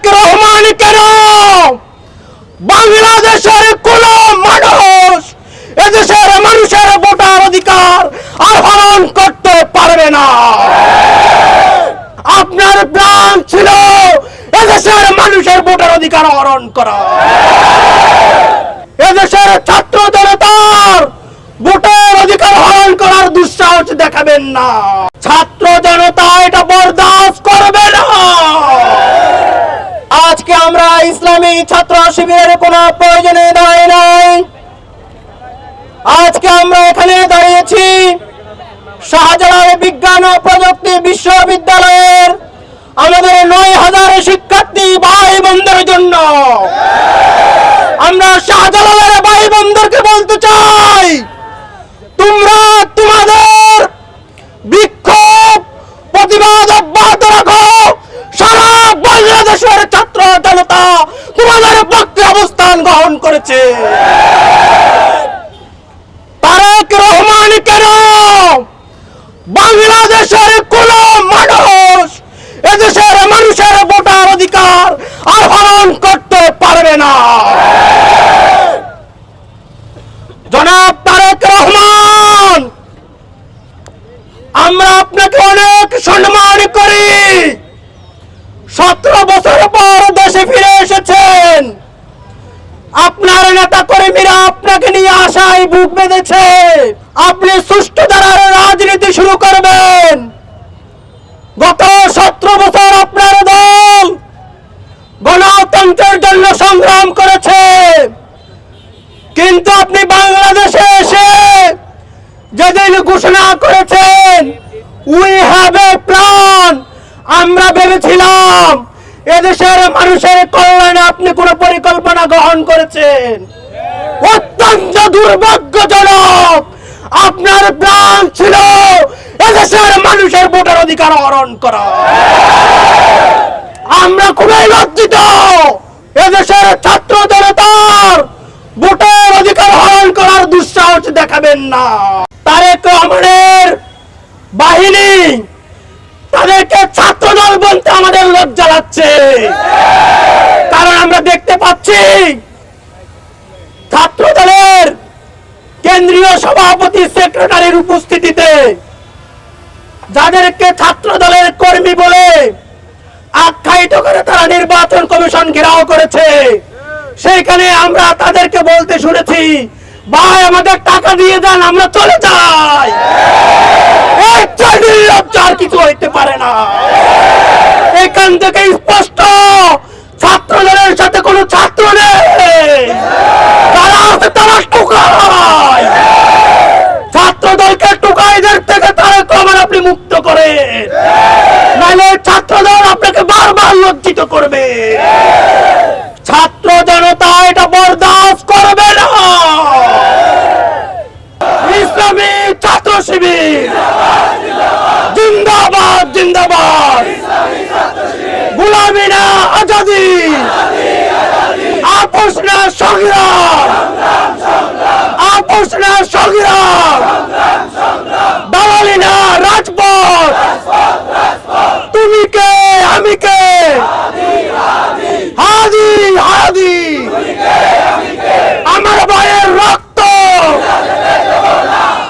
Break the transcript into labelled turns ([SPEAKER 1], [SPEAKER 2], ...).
[SPEAKER 1] তারেক রহমান কেন বাংলাদেশের কোন মানুষ এদেশের মানুষের ভোটার অধিকার আর হরণ করতে পারবে না? আপনার প্ল্যান ছিল এদেশের মানুষের ভোটার অধিকার হরণ করা। এদেশের ছাত্র জনতার ভোটার অধিকার হরণ করার দুঃসাহস দেখাবেন না। ছাত্র জনতা এটা বরদাস্ত করবে না। আজকে আমরা ইসলামী ছাত্র শিবিরের কোনো প্রয়োজনে দাঁড়াই নাই। আজকে আমরা এখানে দাঁড়িয়েছি শাহজালাল বিজ্ঞান ও প্রযুক্তি বিশ্ববিদ্যালয়ের আমাদের ৯,০০০ শিক্ষার্থী ভাই বোনদের জন্য। আমরা শাহজালালের ভাই বোনদেরকে বলতে চাই, তোমরা তোমাদের বিক্ষোভ প্রতিবাদ অব্যাহত রাখো। সারা বাংলাদেশের ছাত্র জনতা তোমাদের পক্ষে অবস্থান গ্রহণ করেছে। তারেক রহমান কেন বাংলাদেশের কোন মানুষ এদেশের মানুষের ভোটার অধিকার আর হরণ করতে পারবে না? জনাব তারেক রহমান, আমরা আপনাকে অনেক সম্মান করি। 17 বছর পর দেশে ফিরে এসেছেন। আপনার নেতা কর্মীরা আপনাকে নিয়ে আশায় বুক বেঁধেছে আপনি সুষ্ঠু ধারার রাজনীতি শুরু করবেন। গত 17 বছর আপনার দল গণতন্ত্রের জন্য সংগ্রাম করেছে, কিন্তু আপনি বাংলাদেশে এসে যেদিন ঘোষণা করেছেন উই হ্যাভ এ প্ল্যান, আমরা ভেবেছিলাম এদেশের মানুষের কল্যাণে আপনি কোন পরিকল্পনা গ্রহণ করেছেন। অত্যন্ত দুর্ভাগ্যজনক, আপনার প্ল্যান ছিল এদেশের মানুষের ভোটার অধিকার হরণ করা। আমরা খুবই লজ্জিত, এদেশের ছাত্র জনতার ভোটার অধিকার হরণ করার দুঃসাহস দেখাবেন না। তারেক রহমানের বাহিনী তাদেরকে ছাত্রদল বলতে আমাদের লজ্জা লাগছে, কারণ আমরা দেখতে পাচ্ছি ছাত্রদলের কেন্দ্রীয় সভাপতি সেক্রেটারির উপস্থিতিতে যাদেরকে ছাত্রদলের কর্মী বলে আখ্যায়িত করে তারা নির্বাচন কমিশন ঘেরাও করেছে, সেইখানে আমরা তাদেরকে বলতে শুনেছি, ভাই আমাদের টাকা দিয়ে দেন, আমরা চলে যাই। লজ্জার কিছু হইতে পারে না। এখান থেকে স্পষ্ট ছাত্রদলের সাথে কোনো ছাত্র নেই, তারা আছে তারা টুকায়। ছাত্রদলকে টুকাইদের থেকে তারেক রহমান আপনি মুক্ত করে, নাহলে ছাত্রদল আপনাকে বারবার লজ্জিত করবে। ছাত্র জনতা এটা বরদাস্ত করবে না। ইসলামী ছাত্র শিবির জিন্দাবাদ জিন্দাবাদ। গোলামি না আজাদি, আপোষ না সংগ্রাম, আপোষ না সংগ্রাম, দালালি না রাজপথ। তুমি কে আমি কে, হাদি হাদি।